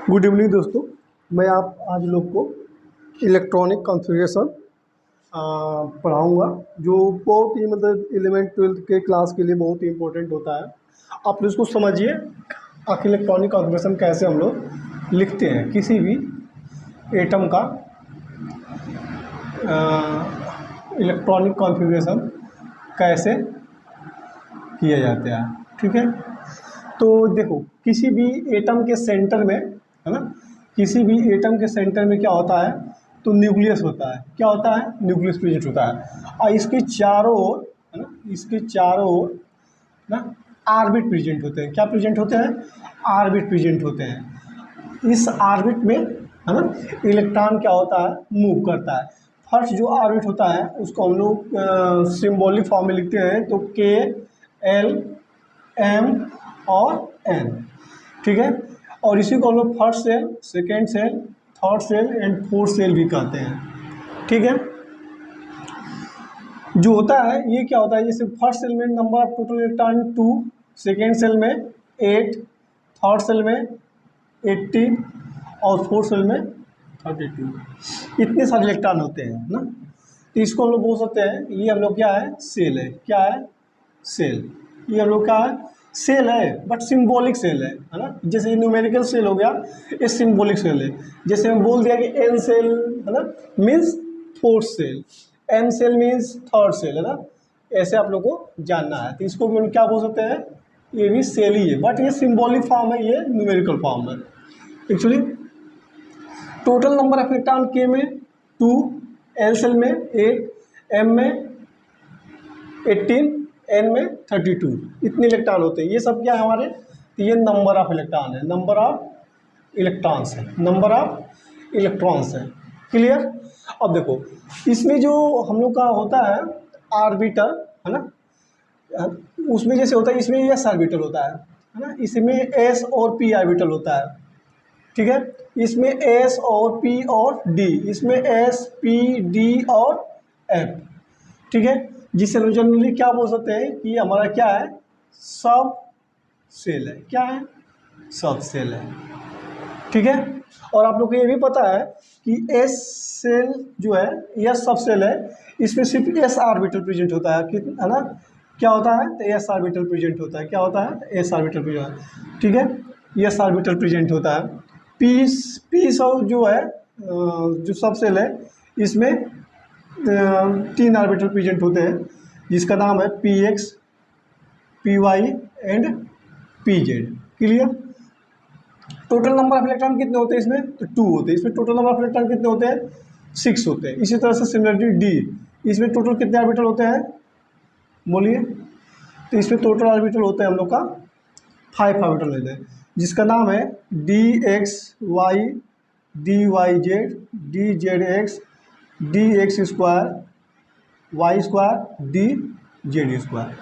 Good evening दोस्तों। मैं आज लोग को इलेक्ट्रॉनिक कॉन्फ़िगरेशन पढ़ाऊँगा, जो बहुत ही मतलब 11th-12th के क्लास के लिए बहुत ही इम्पोर्टेंट होता है। आप इसको समझिए, आखिर इलेक्ट्रॉनिक कॉन्फ़िगरेशन कैसे हम लोग लिखते हैं, किसी भी एटम का इलेक्ट्रॉनिक कॉन्फ़िगरेशन कैसे किया जाता है। ठीक है, तो देखो, किसी भी एटम के सेंटर में, है ना, किसी भी एटम के सेंटर में क्या होता है, तो न्यूक्लियस होता है। क्या होता है? न्यूक्लियस प्रेजेंट होता है, और इसके चारों ओर, है ना, इसके चारों ओर ना आर्बिट प्रेजेंट होते हैं। क्या प्रेजेंट होते हैं? आर्बिट प्रेजेंट होते हैं। इस आर्बिट में, है ना, इलेक्ट्रॉन क्या होता है, मूव करता है। फर्स्ट जो आर्बिट होता है उसको हम लोग सिंबॉलिक फॉर्म में लिखते हैं, तो के, एल, एम और एन। ठीक है, और इसी को हम लोग first shell, second shell, third shell and fourth shell भी कहते हैं। ठीक है, जो होता है ये क्या होता है, जैसे फर्स्ट सेल में number of total electron 2, second shell में 8, थर्ड सेल में 18 और फोर्थ सेल में 32। इतने सारे इलेक्ट्रॉन होते हैं ना, तो इसको हम लोग बोल सकते हैं, ये हम लोग क्या है, सेल है। क्या है? सेल। ये हम लोग क्या है, सेल है, बट सिंबॉलिक सेल है ना। जैसे न्यूमेरिकल सेल हो गया, ये सिंबॉलिक सेल है। जैसे हम बोल दिया कि एन सेल, है ना, means fourth shell, M shell means third shell, है ना। ऐसे आप लोग को जानना है, तो इसको भी हम क्या बोल सकते हैं, ये भी सेल ही है, बट ये सिंबॉलिक फॉर्म है, ये न्यूमेरिकल फॉर्म है। Actually total number of electron के में 2, एल सेल में 8, एम में 18, एन में 32, इतने इलेक्ट्रॉन होते हैं। ये सब क्या है हमारे, तो ये नंबर ऑफ इलेक्ट्रॉन है, नंबर ऑफ इलेक्ट्रॉन्स है, नंबर ऑफ इलेक्ट्रॉन्स है। क्लियर? अब देखो, इसमें जो हम लोग का होता है आर्बिटल, है ना, उसमें जैसे होता है, इसमें एस आर्बिटल होता है ना, इसमें एस और पी आर्बिटल होता है। ठीक है, इसमें एस और पी और डी, इसमें एस, पी, डी और एफ। ठीक है, जिसे हम जनरली क्या बोल सकते हैं कि हमारा क्या है, सब सेल है। क्या है? सब सेल है। ठीक है, और आप लोग को ये भी पता है कि एस सेल जो है, यह सब सेल है, इसमें सिर्फ एस आर्बिटल प्रेजेंट होता है, है ना। क्या होता है? तो एस आर्बिटल प्रेजेंट होता है। क्या होता है? S orbital present. ठीक है, एस आर्बिटल प्रेजेंट होता है। पी सब जो है, जो सब सेल है, इसमें 3 आर्बिटल प्रेजेंट होते हैं, जिसका नाम है P X, P Y and P Z. Clear? Total number of electron कितने होते हैं इसमें? तो 2 होते हैं। इसमें टोटल नंबर ऑफ इलेक्ट्रॉन कितने होते हैं? 6 होते हैं। इसी तरह से सिमिलरली डी, इसमें टोटल कितने ऑर्बिटल होते हैं, बोलिए? तो इसमें टोटल ऑर्बिटल होते हैं हम लोग का 5 ऑर्बिटल होते हैं, जिसका नाम है D X Y, D Y Z, D Z X, D X square, Y square, D Z square.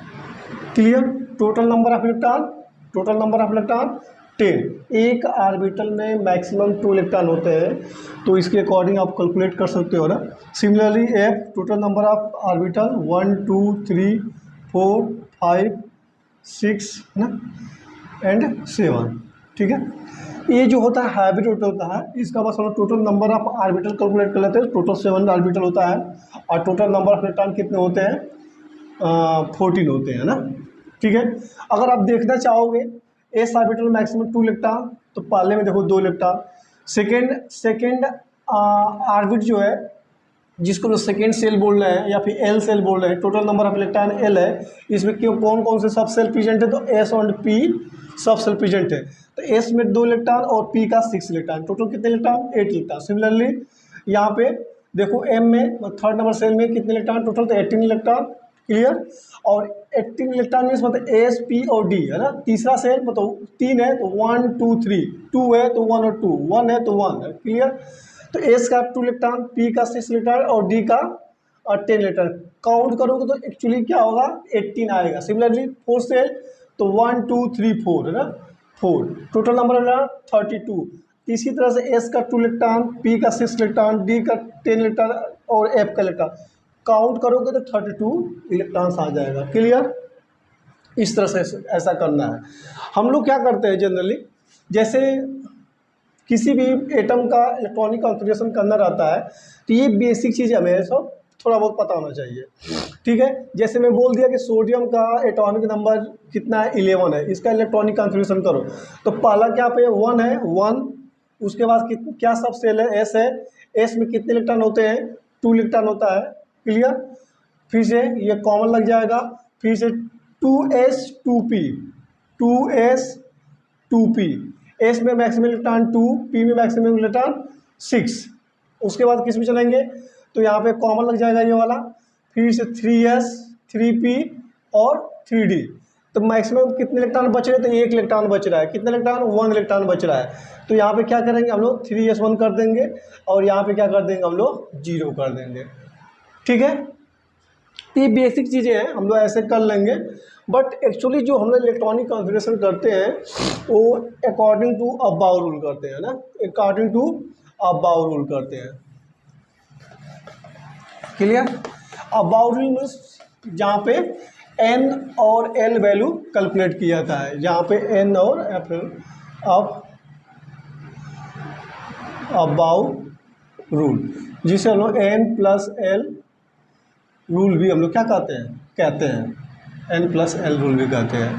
Clear? Total number of electron, total number of electron 10। एक आर्बिटल में मैक्सिमम 2 इलेक्ट्रॉन होते हैं, तो इसके अकॉर्डिंग आप कैलकुलेट कर सकते हो ना। Similarly F, total number of orbital 1 2 3 4 5 6 ना एंड 7। ठीक है, ये जो होता है हाइब्रिड होता है, इसका बस हम लोग total number of orbital calculate कर लेते हैं। टोटल 7 आर्बिटल होता है, और टोटल नंबर ऑफ इलेक्ट्रॉन कितने होते हैं, 14 होते हैं ना। ठीक है, अगर आप देखना चाहोगे एस आर्बिटल मैक्सिमम 2 इलेक्ट्रॉन, तो पहले में देखो 2 इलेक्ट्रॉन। सेकेंड आर्बिट जो है, जिसको लोग सेकेंड सेल बोल रहे हैं या फिर एल सेल बोल रहे हैं, total number of electron L है। इसमें क्यों, कौन कौन से सब सेल प्रेजेंट है, तो एस और पी सब सेल प्रेजेंट है। तो एस में 2 इलेक्ट्रॉन और पी का 6 इलेक्ट्रॉन, टोटल कितने इलेक्ट्रॉन, 8 इलेक्ट्रॉन। सिमिलरली यहाँ पे देखो एम में, थर्ड नंबर सेल में कितने इलेक्ट्रॉन, टोटल तो 18 इलेक्ट्रॉन। क्लियर? और 18 इलेक्ट्रॉन मीन्स मतलब एस, पी और डी, है ना। तीसरा सेल मतलब 3 है तो 1 2 3, 2 है तो 1 और 2, 1 है तो 1 है। क्लियर? तो एस का 2 इलेक्ट्रॉन, पी का 6 इलेक्ट्रॉन और डी का 10 इलेक्ट्रॉन। काउंट करोगे तो एक्चुअली क्या होगा, 18 आएगा। सिमिलरली फोर्थ सेल तो 1 2 3 4, है ना, 4। टोटल नंबर है 32। इसी तरह से एस का 2 इलेक्ट्रॉन, पी का 6 इलेक्ट्रॉन, डी का 10 इलेक्ट्रॉन और एफ का इलेक्ट्रॉन। काउंट करोगे तो 32 इलेक्ट्रॉन्स आ जाएगा। क्लियर? इस तरह से ऐसा करना है। हम लोग क्या करते हैं जनरली, जैसे किसी भी एटम का इलेक्ट्रॉनिक कॉन्फ़िगरेशन करना रहता है तो ये बेसिक चीज़ हमें सब थोड़ा बहुत पता होना चाहिए, ठीक है। जैसे मैं बोल दिया कि सोडियम का एटॉमिक नंबर कितना है, 11 है, इसका इलेक्ट्रॉनिक कॉन्फ़िगरेशन करो, तो पहला क्या पे 1 है, 1। उसके बाद क्या सब सेल है, एस है, एस में कितने इलेक्ट्रॉन होते हैं, 2 इलेक्ट्रॉन होता है, क्लियर। फिर से ये कॉमन लग जाएगा, फिर से 2s2p, 2s2p, एस में मैक्सिमम इलेक्ट्रॉन 2, पी में मैक्सिमम इलेक्ट्रॉन 6। उसके बाद किस में चलेंगे, तो यहाँ पे कॉमन लग जाएगा ये वाला, फिर से 3s, 3p और 3d। तो मैक्सिमम कितने इलेक्ट्रॉन बच रहे हैं, तो 1 इलेक्ट्रॉन बच रहा है, कितने इलेक्ट्रॉन, 1 इलेक्ट्रॉन बच रहा है। तो यहाँ पे क्या करेंगे हम लोग, 3s1 कर देंगे और यहाँ पे क्या कर देंगे हम लोग, 0 कर देंगे, ठीक है। ये बेसिक चीज़ें हैं, हम लोग ऐसे कर लेंगे। बट एक्चुअली जो हम लोग इलेक्ट्रॉनिक कॉन्फ़िगरेशन करते हैं वो अकॉर्डिंग टू अबाउ रूल करते हैं ना, अकॉर्डिंग टू अबाउ रूल करते हैं, क्लियर। अबाउ रूल मीन्स जहाँ पे n और l वैल्यू कैलकुलेट किया जाता है, जहाँ पे n और अब अबाउ रूल, जिसे हम लोग n+l रूल भी हम लोग क्या कहते हैं n+l रूल भी कहते हैं,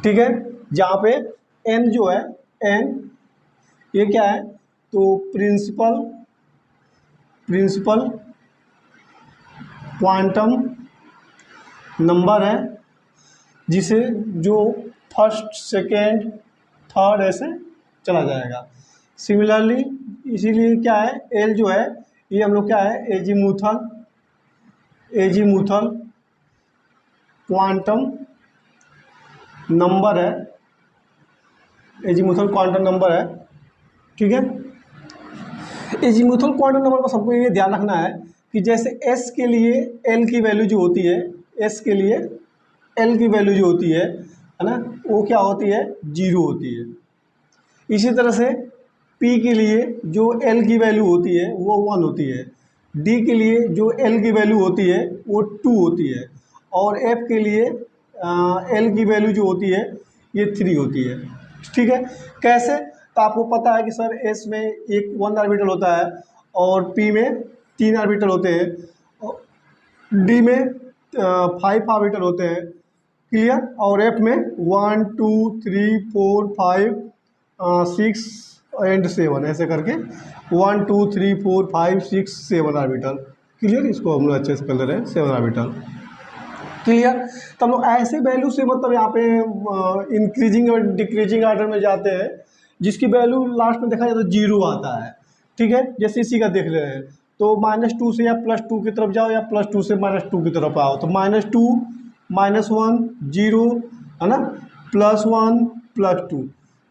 ठीक है। जहाँ पे n जो है, n ये क्या है, तो प्रिंसिपल क्वांटम नंबर है, जिसे जो फर्स्ट सेकेंड थर्ड ऐसे चला जाएगा। सिमिलरली इसीलिए क्या है, l जो है ये हम लोग क्या है, एजीमुथल क्वांटम नंबर है, एजीमुथल क्वांटम नंबर है, ठीक है। एजीमुथल क्वांटम नंबर का सबको ये ध्यान रखना है कि जैसे s के लिए l की वैल्यू जो होती है, s के लिए l की वैल्यू जो होती है ना, वो क्या होती है, 0 होती है। इसी तरह से p के लिए जो l की वैल्यू होती है वो 1 होती है, d के लिए जो l की वैल्यू होती है वो 2 होती है, और f के लिए l की वैल्यू जो होती है ये 3 होती है, ठीक है। कैसे, तो आपको पता है कि सर s में एक 1 ऑर्बिटल होता है और p में 3 ऑर्बिटल होते हैं, d में 5 ऑर्बिटल होते हैं, क्लियर, और f में 1 2 3 4 5 6 एंड 7 ऐसे करके 1 2 3 4 5 6 7 ऑर्बिटल, क्लियर। इसको हम लोग अच्छे से कर ले रहे हैं, 7 ऑर्बिटल, क्लियर। तो हम लोग ऐसे वैल्यू से मतलब यहाँ पे इंक्रीजिंग और डिक्रीजिंग ऑर्डर में जाते हैं, जिसकी वैल्यू लास्ट में देखा जाए तो 0 आता है, ठीक है। जैसे इसी का देख ले रहे हैं, तो -2 से या +2 की तरफ जाओ या +2 से -2 की तरफ आओ, तो -2 -1 0 है ना, +1 +2,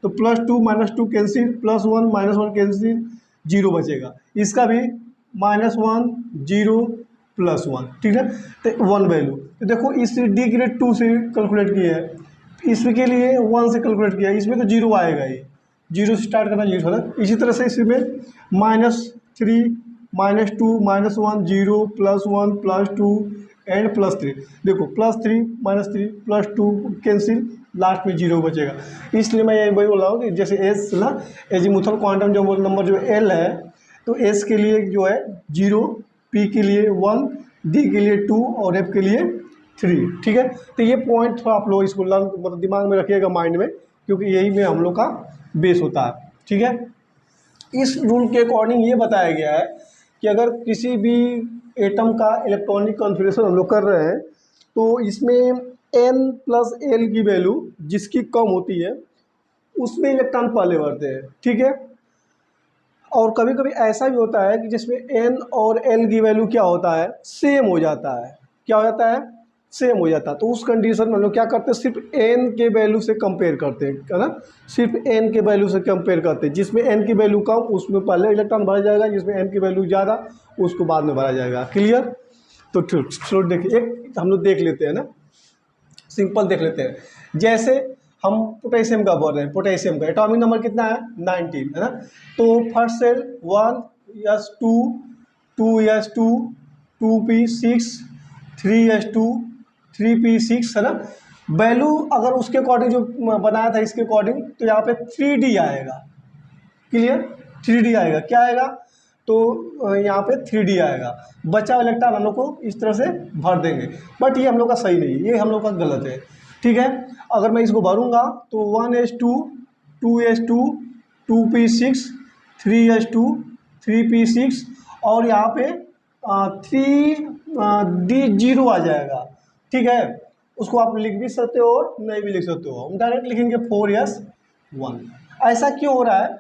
तो +2 -2 कैंसिल, +1 -1 कैंसिल, 0 बचेगा। इसका भी -1 0 +1, ठीक है, तो 1 वैल्यू। तो देखो इस d के लिए 2 से कैलकुलेट किया है, इसके लिए 1 से कैलकुलेट किया है, इसमें तो 0 आएगा ही, 0 से स्टार्ट करना 0 है। इसी तरह से इसमें -3 -2 -1 0 +1 +2 एंड +3, देखो +3 -3 +2 कैंसिल, लास्ट में 0 बचेगा। इसलिए मैं ये वही बोल रहा हूँ कि जैसे एस ना, एजीमुथल क्वांटम जो नंबर जो एल है, तो एस के लिए जो है 0, पी के लिए 1, डी के लिए 2 और एफ के लिए 3, ठीक है। तो ये पॉइंट थोड़ा आप लोग इसको लर्न मतलब दिमाग में रखिएगा, माइंड में, क्योंकि यही में हम लोग का बेस होता है, ठीक है। इस रूल के अकॉर्डिंग ये बताया गया है कि अगर किसी भी एटम का इलेक्ट्रॉनिक कॉन्फ़िगरेशन हम लोग कर रहे हैं, तो इसमें n+l की वैल्यू जिसकी कम होती है उसमें इलेक्ट्रॉन पहले बढ़ते हैं, ठीक है। और कभी कभी ऐसा भी होता है कि जिसमें n और l की वैल्यू क्या होता है, सेम हो जाता है, क्या हो जाता है, सेम हो जाता है। तो उस कंडीशन में हम लोग क्या करते हैं, सिर्फ n के वैल्यू से कंपेयर करते हैं, है ना, सिर्फ n के वैल्यू से कंपेयर करते हैं। जिसमें n की वैल्यू कम उसमें पहले इलेक्ट्रॉन भरा जाएगा, जिसमें n की वैल्यू ज़्यादा उसको बाद में भरा जाएगा, क्लियर। तो चलो देखिए, एक हम लोग देख लेते हैं ना, सिंपल देख लेते हैं। जैसे हम पोटेशियम का बोल रहे हैं, पोटेशियम का एटॉमिक नंबर कितना है, 19, है ना। तो first cell 1s2 2s2 2p6 3s2 3p6, है ना। वैल्यू अगर उसके अकॉर्डिंग जो बनाया था इसके अकॉर्डिंग, तो यहाँ पे 3d आएगा, क्लियर। 3D आएगा, क्या आएगा, तो यहाँ पे 3D आएगा। बचा हुआ इलेक्ट्रॉन हम लोग को इस तरह से भर देंगे, बट ये हम लोग का सही नहीं है, ये हम लोग का गलत है, ठीक है। अगर मैं इसको भरूंगा तो 1s2 2s2 2p6 3s2 3p6 और यहाँ पे 3d0 आ जाएगा, ठीक है। उसको आप लिख भी सकते हो और नहीं भी लिख सकते हो, हम डायरेक्ट लिखेंगे 4s1। ऐसा क्यों हो रहा है,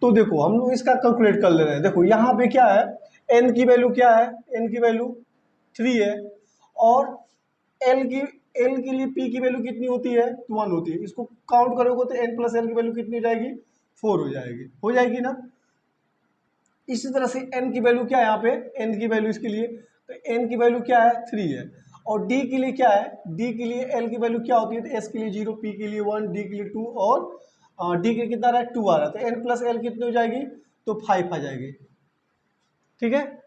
तो देखो हम लोग इसका कैलकुलेट कर ले रहे हैं। देखो यहाँ पे क्या है, n की वैल्यू क्या है, n की वैल्यू 3 है, और l के लिए p की वैल्यू कितनी होती है, 1 होती है। इसको काउंट करोगे तो n प्लस l की वैल्यू कितनी हो जाएगी, 4 हो जाएगी ना। इसी तरह से n की वैल्यू क्या है, यहाँ पे n की वैल्यू इसके लिए, तो n की वैल्यू क्या है, 3 है। और d के लिए क्या है, d के लिए l की वैल्यू क्या होती है, तो s के लिए 0, p के लिए 1, d के लिए 2 और d के लिए कितना रहा है, 2 आ रहा है। तो n प्लस l कितनी हो जाएगी, तो 5 आ जाएगी, ठीक है।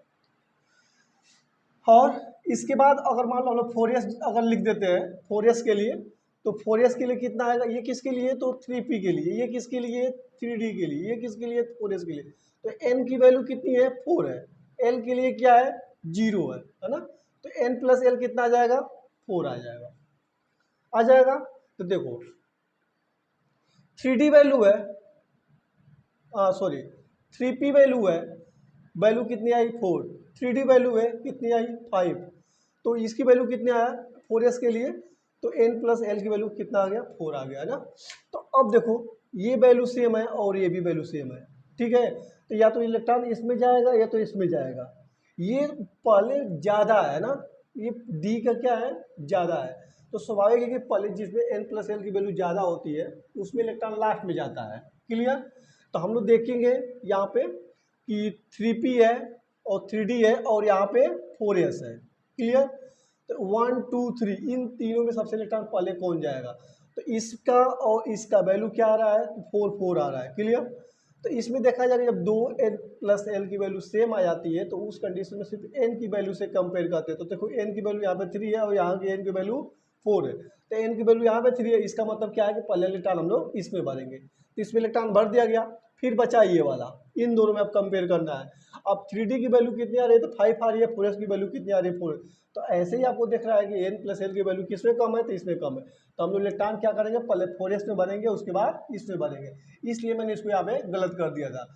और इसके बाद अगर मान लो हम लोग 4s अगर लिख देते हैं 4s के लिए, तो 4s के लिए कितना आएगा, ये किसके लिए, तो 3p के लिए, ये किसके लिए, 3d के लिए, ये किसके लिए, 4s के लिए। तो n की वैल्यू कितनी है, 4 है, l के लिए क्या है, 0 है ना। तो n प्लस l कितना आ जाएगा, 4 आ जाएगा। तो देखो 3d वैल्यू है, सॉरी 3p वैल्यू है, वैल्यू कितनी आई, 4, 3d वैल्यू है कितनी आई, 5, तो इसकी वैल्यू कितनी आया 4s के लिए, तो n प्लस l की वैल्यू कितना आ गया, 4 आ गया ना। तो अब देखो ये वैल्यू सेम है और ये भी वैल्यू सेम है, ठीक है। तो या तो इलेक्ट्रॉन इसमें जाएगा या तो इसमें जाएगा, ये पहले ज़्यादा है ना, ये d का क्या है, ज़्यादा है, तो स्वाभाविक है कि पहले जिसमें n प्लस l की वैल्यू ज़्यादा होती है उसमें इलेक्ट्रॉन लास्ट में जाता है, क्लियर। तो हम लोग देखेंगे यहाँ पे कि 3p है और 3d है और यहाँ पे 4s है, क्लियर। तो 1 2 3 इन तीनों में सबसे इलेक्ट्रॉन पहले कौन जाएगा, तो इसका और इसका वैल्यू क्या आ रहा है, 4 आ रहा है, क्लियर। तो इसमें देखा जाएगा जब दो n प्लस l की वैल्यू सेम आ जाती है तो उस कंडीशन में सिर्फ n की वैल्यू से कंपेयर करते हैं। तो देखो n की वैल्यू यहाँ पे 3 है और यहाँ की n की वैल्यू 4 है, तो n की वैल्यू यहाँ पे 3 है, इसका मतलब क्या है कि पहले इलेक्ट्रॉन हम लोग इसमें भरेंगे, तो इसमें इलेक्ट्रॉन भर दिया गया। फिर बचा ये वाला, इन दोनों में अब कंपेयर करना है। अब 3d की वैल्यू कितनी आ रही है, तो 5 आ रही है, 4s की वैल्यू कितनी आ रही है, 4। तो ऐसे ही आपको दिख रहा है कि n प्लस l की वैल्यू किसमें कम है, तो इसमें कम है। तो हम लोग इलेक्ट्रॉन क्या करेंगे, पहले 4s में भरेंगे उसके बाद इसमें भरेंगे, इसलिए मैंने इसको यहाँ पे गलत कर दिया था,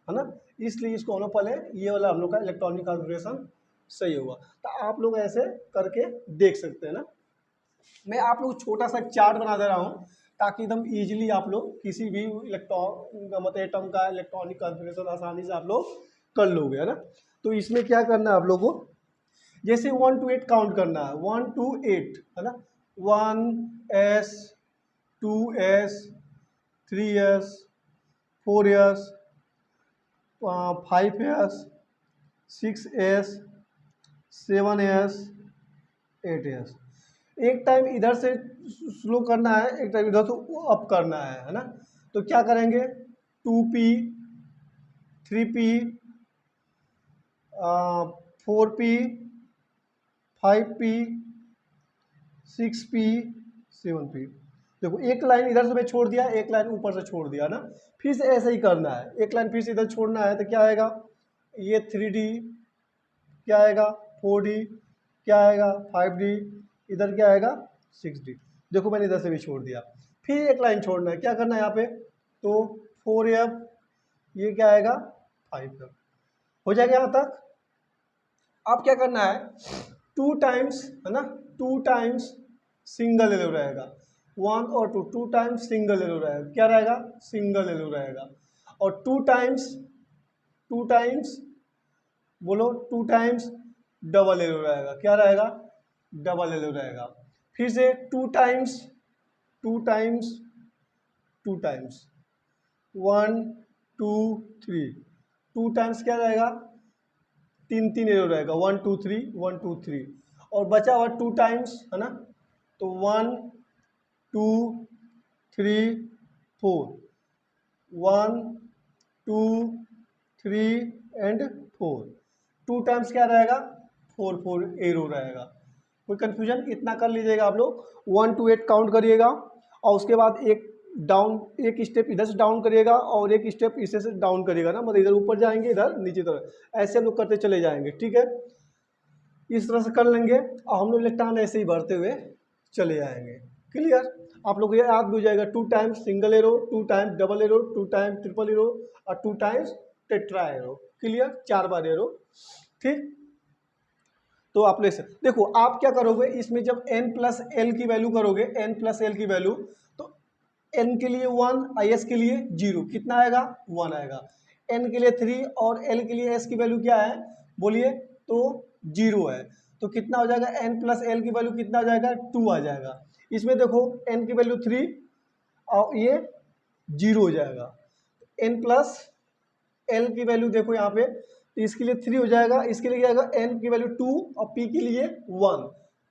है ना। इसलिए इसको हम लोग पहले ये वाला हम लोग का इलेक्ट्रॉनिक कॉन्फ़िगरेशन सही होगा। तो आप लोग ऐसे करके देख सकते हैं ना। मैं आप लोग छोटा सा चार्ट बना दे रहा हूँ ताकि एकदम इजीली आप लोग किसी भी इलेक्ट्रॉन मतलब एटम का इलेक्ट्रॉनिक कॉन्फ़िगरेशन आसानी से आप लोग कर लोगे, है ना। तो इसमें क्या करना है आप लोगों को, जैसे 1 to 8 काउंट करना है, 1 to 8 है ना, 1s 2s 3s 4s 5s 6s 7s 8s। एक टाइम इधर से स्लो करना है, एक टाइम इधर से अप करना है ना। तो क्या करेंगे, 2p 3p 4p 5p 6p 7p। देखो एक लाइन इधर से मैं छोड़ दिया, एक लाइन ऊपर से छोड़ दिया ना, फिर से ऐसे ही करना है, एक लाइन फिर से इधर छोड़ना है, तो क्या आएगा, ये 3d क्या आएगा, 4d क्या आएगा, 5d, इधर क्या आएगा 6d। देखो मैंने इधर से भी छोड़ दिया, फिर एक लाइन छोड़ना है, क्या करना है यहाँ पे, तो 4f ये क्या आएगा 5f, हो जाएगा यहाँ तक। अब क्या करना है, 2 टाइम्स है ना, 2 टाइम्स सिंगल एलो रहेगा, 1 और 2 टाइम्स सिंगल एलो रहेगा, क्या रहेगा, सिंगल एलो रहेगा। और 2 टाइम्स बोलो 2 टाइम्स डबल एलो रहेगा, क्या रहेगा, डबल एलो रहेगा। फिर से 2 टाइम्स 2 टाइम्स 2 टाइम्स 1 2 3 2 टाइम्स क्या रहेगा, 3 एरो रहेगा, 1 2 3 1 2 3। और बचा हुआ 2 टाइम्स है ना, तो 1 2 3 4 1 2 3 एंड 4। 2 टाइम्स क्या रहेगा, 4 एरो रहेगा। कोई कंफ्यूजन, इतना कर लीजिएगा आप लोग, 1 to 8 काउंट करिएगा और उसके बाद एक डाउन, एक स्टेप इधर से डाउन करिएगा और एक स्टेप इसे से डाउन करिएगा ना, मतलब इधर ऊपर जाएंगे इधर नीचे तरफ, ऐसे हम लोग करते चले जाएंगे। ठीक है, इस तरह से कर लेंगे और हम लोग इलेक्ट्रॉन ऐसे ही बढ़ते हुए चले जाएंगे। क्लियर, आप लोग को याद भी हो जाएगा, 2 times single arrow, 2 times double arrow, 2 times triple arrow और 2 टाइम्स टेट्रा एरो। क्लियर, 4 बार एरो। ठीक, तो आप ले सकते, देखो आप क्या करोगे इसमें, जब n प्लस एल की वैल्यू करोगे, n प्लस एल की वैल्यू, तो n के लिए 1, is के लिए 0, कितना आएगा 1 आएगा। n के लिए 3 और l के लिए s की वैल्यू क्या है बोलिए, तो 0 है। तो कितना हो जाएगा, n प्लस एल की वैल्यू कितना आ जाएगा 2 आ जाएगा। इसमें देखो n की वैल्यू 3 और ये 0 हो जाएगा। n प्लस एल की वैल्यू देखो यहाँ पे, तो इसके लिए 3 हो जाएगा, इसके लिए क्या आएगा n की वैल्यू 2 और p के लिए 1,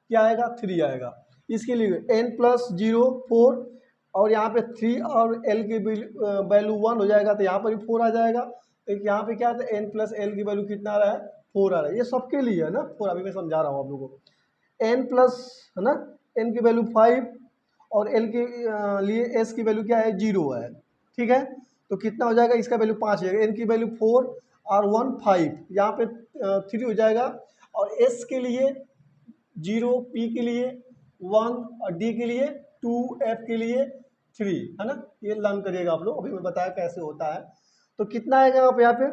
क्या आएगा 3 आएगा। इसके लिए n प्लस 0 4 और यहाँ पे 3 और l की वैल्यू 1 हो जाएगा, तो यहाँ पर भी 4 आ जाएगा। तो यहाँ पे क्या आता है n प्लस एल की वैल्यू कितना आ रहा है 4 आ रहा है। ये सबके लिए है ना 4, अभी मैं समझा रहा हूँ आप लोगों को। n प्लस है ना, n की वैल्यू 5 और l के लिए s की वैल्यू क्या है 0 है। ठीक है, तो कितना हो जाएगा, इसका वैल्यू 5 हो जाएगा, n की वैल्यू 4 और 1 5, यहाँ पे 3 हो जाएगा और s के लिए 0, p के लिए 1 और d के लिए 2, f के लिए 3, है ना। ये लर्न करिएगा आप लोग, अभी मैं बताया कैसे होता है। तो कितना आएगा आप यहाँ पे,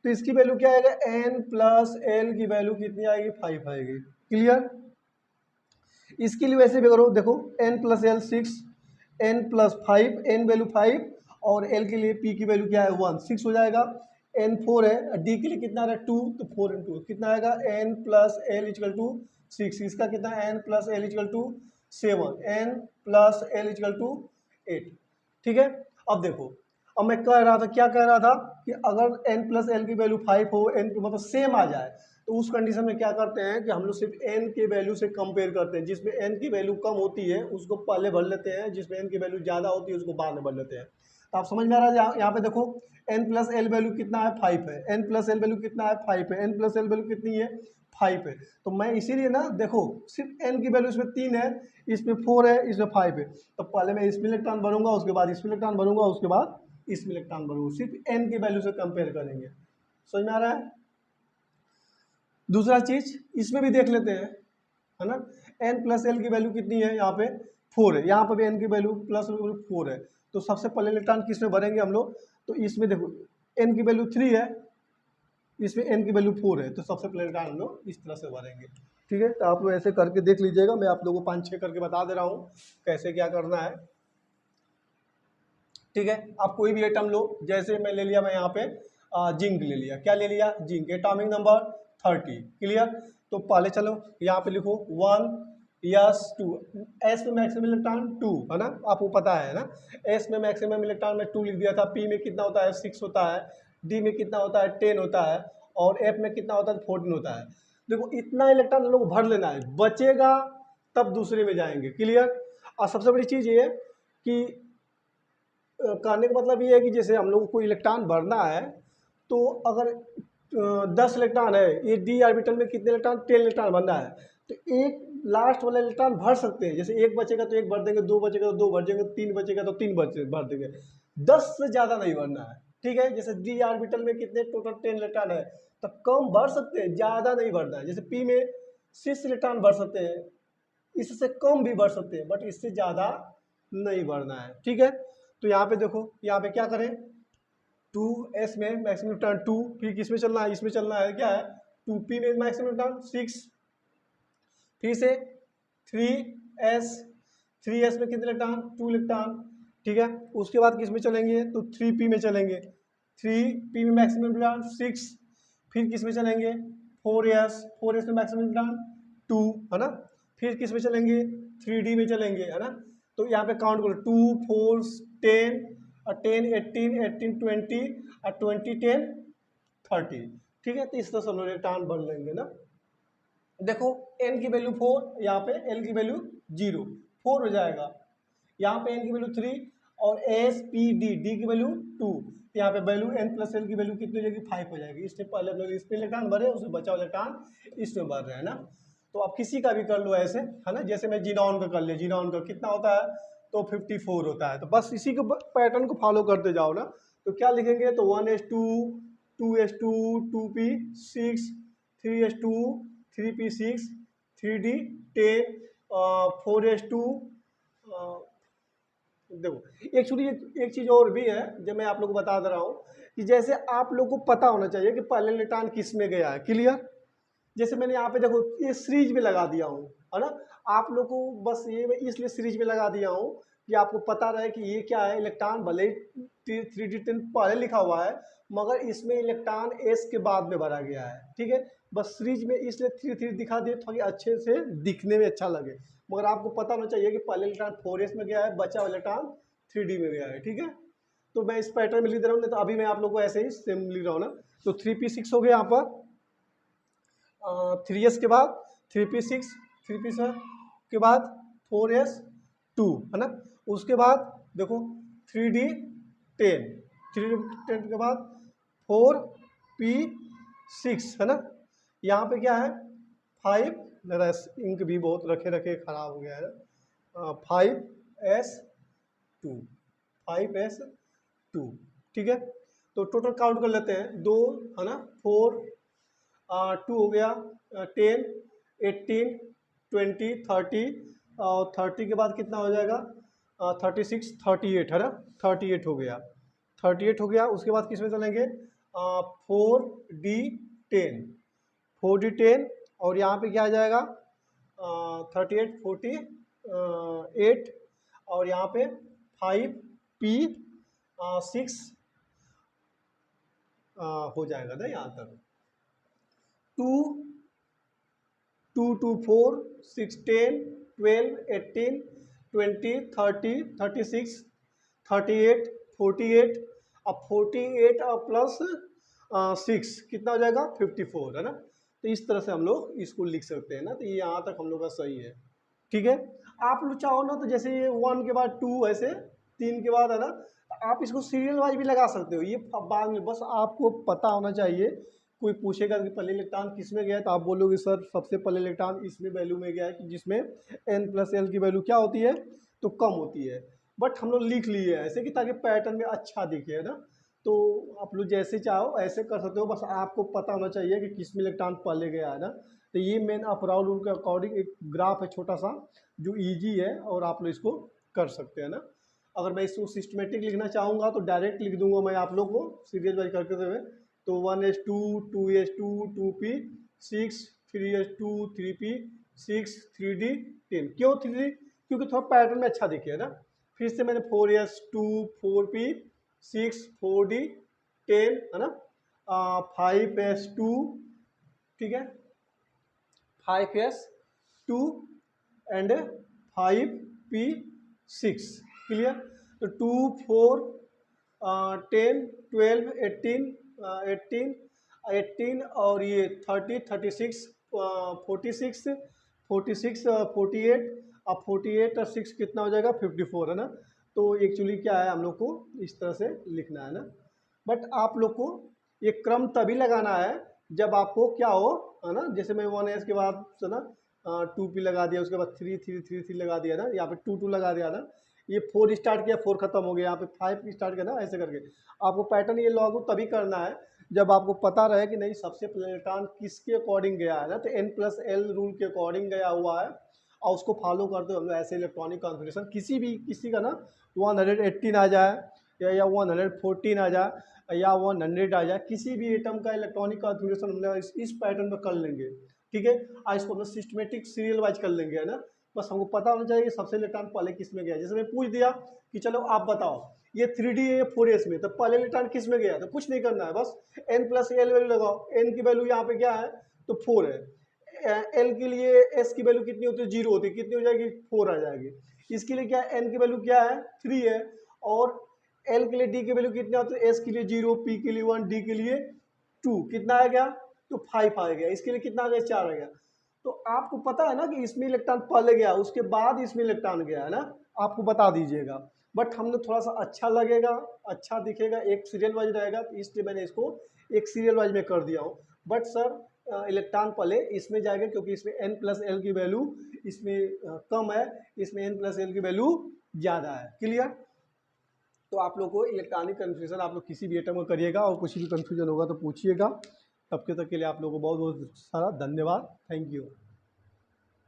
तो इसकी वैल्यू क्या आएगा, n प्लस एल की वैल्यू कितनी आएगी 5 आएगी। क्लियर, इसके लिए वैसे भी करो, देखो n plus L 6, n plus 5, n value 5 और l के लिए p की वैल्यू क्या है 1, 6 हो जाएगा। n 4 है, d के लिए कितना आ रहा है 2, तो 4 इंटू कितना आएगा n plus L is equal to 6, इसका कितना n plus L is equal to 7, n plus L is equal to 8। ठीक है, अब देखो, अब मैं कह रहा था, क्या कह रहा था कि अगर n प्लस एल की वैल्यू 5 हो, n मतलब सेम आ जाए, तो उस कंडीशन में क्या करते हैं कि हम लोग सिर्फ n के वैल्यू से कंपेयर करते हैं। जिसमें n की वैल्यू कम होती है उसको पहले भर लेते हैं, जिसमें n की वैल्यू ज़्यादा होती है उसको बाद में भर लेते हैं। तो आप समझ में आ रहा है, यहाँ पे देखो n प्लस एल वैल्यू कितना है 5 है, n प्लस एल वैल्यू कितना है 5 है, n प्लस एल वैल्यू कितनी है 5 है। तो मैं इसीलिए ना, देखो सिर्फ n की वैल्यू इसमें 3 है, इसमें 4 है, इसमें 5 है, तो पहले मैं इसमें इलेक्ट्रॉन भरूंगा, उसके बाद इसमें इलेक्ट्रॉन भरूंगा, उसके बाद इसमें इलेक्ट्रॉन भरूंगा, सिर्फ n की वैल्यू से कंपेयर करेंगे। समझ में आ रहा है। दूसरा चीज इसमें भी देख लेते हैं, है ना, n प्लस एल की वैल्यू कितनी है, यहाँ पे 4 है, यहाँ पर भी n की वैल्यू प्लस 4 है। तो सबसे पहले इलेक्ट्रॉन किस में भरेंगे हम लोग, तो इसमें देखो n की वैल्यू 3 है, इसमें n की वैल्यू 4 है, तो सबसे पहले इलेक्ट्रॉन हम लोग इस तरह से भरेंगे। ठीक है, तो आप लोग ऐसे करके देख लीजिएगा, मैं आप लोगों को 5-6 करके बता दे रहा हूँ कैसे क्या करना है। ठीक है, आप कोई भी एटम लो, जैसे मैं ले लिया, मैं यहाँ पे जिंक ले लिया, क्या ले लिया जिंक, एटॉमिक नंबर 30। क्लियर, तो पहले चलो यहाँ पे लिखो 1 यस 2, एस में मैक्सिमम इलेक्ट्रॉन 2 है ना, आपको पता है ना, एस में मैक्सिमम इलेक्ट्रॉन में 2 लिख दिया था, पी में कितना होता है 6 होता है, डी में कितना होता है 10 होता है और एफ में कितना होता है 14 होता है। देखो इतना इलेक्ट्रॉन लोग भर लेना है, बचेगा तब दूसरे में जाएंगे। क्लियर, और सबसे बड़ी चीज़ ये कि कहने का मतलब ये है कि जैसे हम लोग को इलेक्ट्रॉन भरना है, तो अगर 10 इलेक्ट्रॉन है, ये डी ऑर्बिटल में कितने इलेक्ट्रॉन 10 इलेक्ट्रॉन भरना है, तो एक लास्ट वाला इलेक्ट्रॉन भर सकते हैं, जैसे एक बचेगा तो एक भर देंगे, 2 बचेगा तो 2 भर देंगे, 3 बचेगा तो 3 भर देंगे, 10 से ज़्यादा नहीं भरना है। ठीक है, जैसे डी ऑर्बिटल में कितने टोटल 10 इलेक्ट्रॉन है, तो कम भर सकते हैं, ज़्यादा नहीं भरना है। जैसे पी में 6 इलेक्ट्रॉन भर सकते हैं, इससे कम भी भर सकते हैं, बट इससे ज़्यादा नहीं भरना है। ठीक है, तो यहाँ पे देखो, यहाँ पे क्या करें, 2s में मैक्सिमम इलेक्ट्रॉन 2, फिर किस में चलना है, इसमें चलना है, क्या है 2p में मैक्सिमम इलेक्ट्रॉन 6, फिर से 3s में कितने इलेक्ट्रॉन 2 इलेक्ट्रॉन। ठीक है, उसके बाद किस में चलेंगे, तो 3p में चलेंगे, 3p में मैक्सिमम इलेक्ट्रॉन 6, फिर किस में चलेंगे 4s में मैक्सिमम इलेक्ट्रॉन 2 है ना, फिर किस में चलेंगे 3d में चलेंगे, है ना। तो यहाँ पे काउंट करो 2 4 10 और 10 18 18 20 और 20 10 30। ठीक है, तो इस तरह से हम लोग इलेक्ट्रॉन भर लेंगे ना। देखो n की वैल्यू 4, यहाँ पे l की वैल्यू 0, 4 हो जाएगा, यहाँ पे n की वैल्यू 3 और s p d की वैल्यू 2, यहाँ पे वैल्यू n प्लस एल की वैल्यू कितनी हो जाएगी 5 हो जाएगी। इससे पहले हम लोग इसमें इलेक्ट्रॉन भरे, उसमें बचा इलेक्ट्रॉन इसमें भर रहे हैं ना। तो आप किसी का भी कर लो ऐसे, है ना, जैसे मैं जीनॉन का कर लिया, जीनॉन का कितना होता है, तो 54 होता है। तो बस इसी को पैटर्न को फॉलो करते जाओ ना। तो क्या लिखेंगे, तो 1s2 2s2 2p6 3s2 3p6 3d10 4s2 देखो एक्चुअली एक चीज़ और भी है जो मैं आप लोग को बता दे रहा हूँ कि जैसे आप लोग को पता होना चाहिए कि पहले इलेक्ट्रॉन किस में गया है। क्लियर? जैसे मैंने यहाँ पे देखो ये सीरीज में लगा दिया हूँ, है ना। आप लोग को बस ये मैं इसलिए सीरीज में लगा दिया हूँ कि आपको पता रहे कि ये क्या है। इलेक्ट्रॉन भले 3d10 पहले लिखा हुआ है मगर इसमें इलेक्ट्रॉन एस के बाद में भरा गया है। ठीक है, बस सीरीज में इसलिए 3 दिखा दिए ताकि अच्छे से दिखने में अच्छा लगे, मगर आपको पता होना चाहिए कि पहले इलेक्ट्रॉन 4s में गया है, बचा हुआ इलेक्ट्रॉन 3d में गया है। ठीक है, तो मैं इस पैटर्न में लिख दे रहा हूँ, नहीं तो अभी मैं आप लोग को ऐसे ही सेम लिख रहा हूँ ना। तो 3p6 हो गया यहाँ पर, 3s के बाद 3p6 3p7 के बाद 4s2, है ना। उसके बाद देखो 3d10 3d10 के बाद 4p6, है ना। यहाँ पे क्या है 5, मेरा इंक भी बहुत रखे रखे खराब हो गया है ना, 5s2 5s2। ठीक है, तो टोटल काउंट कर लेते हैं, 2 है ना, 4 2 हो गया, 10 18 20 30 और 30 के बाद कितना हो जाएगा 36 38, है ना। 38 हो गया, 38 हो गया। उसके बाद किस में चलेंगे 4d10 4d10 और यहाँ पे क्या आ जाएगा 38 48 और यहाँ पे 5p6 हो जाएगा ना यहाँ तक। 2 2 2 4 6 10 12 18 20 30 36 38 48, अब 48 और प्लस 6 कितना हो जाएगा 54, है ना। तो इस तरह से हम लोग इसको लिख सकते हैं ना। तो ये यहाँ तक हम लोग का सही है। ठीक है, आप लोग चाहो ना तो जैसे ये 1 के बाद 2 ऐसे 3 के बाद, है ना, तो आप इसको सीरियल वाइज भी लगा सकते हो। ये बाद में बस आपको पता होना चाहिए। कोई पूछेगा कि पहले इलेक्ट्रॉन किस में गया है तो आप बोलोगे सर सबसे पहले इलेक्ट्रॉन इसमें वैल्यू में गया है कि जिसमें n+l की वैल्यू क्या होती है तो कम होती है। बट हम लोग लिख लिए ऐसे कि ताकि पैटर्न में अच्छा दिखे, है ना। तो आप लोग जैसे चाहो ऐसे कर सकते हो, बस आपको पता होना चाहिए कि किस में इलेक्ट्रॉन पहले गया है ना। तो ये मेन अपराउंड रूल के अकॉर्डिंग एक ग्राफ है छोटा सा जो ईजी है और आप लोग इसको कर सकते हैं ना। अगर मैं इसको सिस्टमेटिक लिखना चाहूँगा तो डायरेक्ट लिख दूंगा मैं आप लोग को सीरियल वाइज करते हुए। तो 1s2 2s2 2p6 3s2 3p6 3d10। क्यों 3d? क्योंकि थोड़ा पैटर्न में अच्छा दिखे, है ना। फिर से मैंने 4s2 4p6 4d10, है ना, 5s2, ठीक है, 5s2 एंड 5p6। क्लियर? तो 2 4 10 12 18 18 और ये 30 36 46 46 48, अब 48 और 6 कितना हो जाएगा 54, है ना। तो एक्चुअली क्या है हम लोग को इस तरह से लिखना है ना। बट आप लोग को ये क्रम तभी लगाना है जब आपको क्या हो, है ना। जैसे मैं 1s के बाद से ना 2p लगा दिया, उसके बाद 3 3 3 3 लगा दिया ना, यहाँ पे 2 2 लगा दिया ना, ये 4 स्टार्ट किया 4 खत्म हो गया, यहाँ पे 5 स्टार्ट किया ना, ऐसे करके आपको पैटर्न ये लॉग तभी करना है जब आपको पता रहे कि नहीं सबसे पहले इलेक्ट्रॉन किसके अकॉर्डिंग गया है ना। तो n+l रूल के अकॉर्डिंग गया हुआ है और उसको फॉलो करते हुए हम लोग ऐसे इलेक्ट्रॉनिक कॉन्फ़िगरेशन किसी का ना 118 आ जाए या 114 आ जाए या 100 आ जाए, किसी भी एटम का इलेक्ट्रॉनिक कॉन्फ़िगरेशन हम लोग इस पैटर्न में कर लेंगे। ठीक है, आज इसको हम लोग सिस्टमेटिक सीरियल वाइज कर लेंगे, है ना। बस हमको पता होना चाहिए कि सबसे इलेक्ट्रॉन पहले किस में गया। जैसे मैं पूछ दिया कि चलो आप बताओ ये 3d है ये 4s में, तो पहले इलेक्ट्रॉन किस में गया, तो कुछ नहीं करना है, बस n+l वैल्यू लगाओ। n की वैल्यू यहाँ पे क्या है तो 4 है, l के लिए s की वैल्यू कितनी होती है 0 होती है, कितनी हो जाएगी 4 आ जाएगी। इसके लिए क्या है n की वैल्यू क्या है 3 है, और l के लिए d की वैल्यू कितना होती है, s के लिए 0, p के लिए 1, d के लिए 2, कितना आ गया तो 5 आ गया। इसके लिए कितना आ गया 4 आ गया। तो आपको पता है ना कि इसमें इलेक्ट्रॉन पहले गया उसके बाद इसमें इलेक्ट्रॉन गया, है ना, आपको बता दीजिएगा। बट हमने थोड़ा सा अच्छा लगेगा, अच्छा दिखेगा, एक सीरियल वाइज रहेगा, तो इसलिए मैंने इसको एक सीरियल वाइज में कर दिया हूँ। बट सर इलेक्ट्रॉन पहले इसमें जाएगा क्योंकि इसमें n+l की वैल्यू इसमें कम है, इसमें n+l की वैल्यू ज़्यादा है। क्लियर? तो आप लोग को इलेक्ट्रॉनिक कन्फ्यूजन आप लोग किसी भी आइटम में करिएगा, और कुछ भी कन्फ्यूजन होगा तो पूछिएगा। तब के लिए आप लोगों को बहुत बहुत सारा धन्यवाद। Thank you.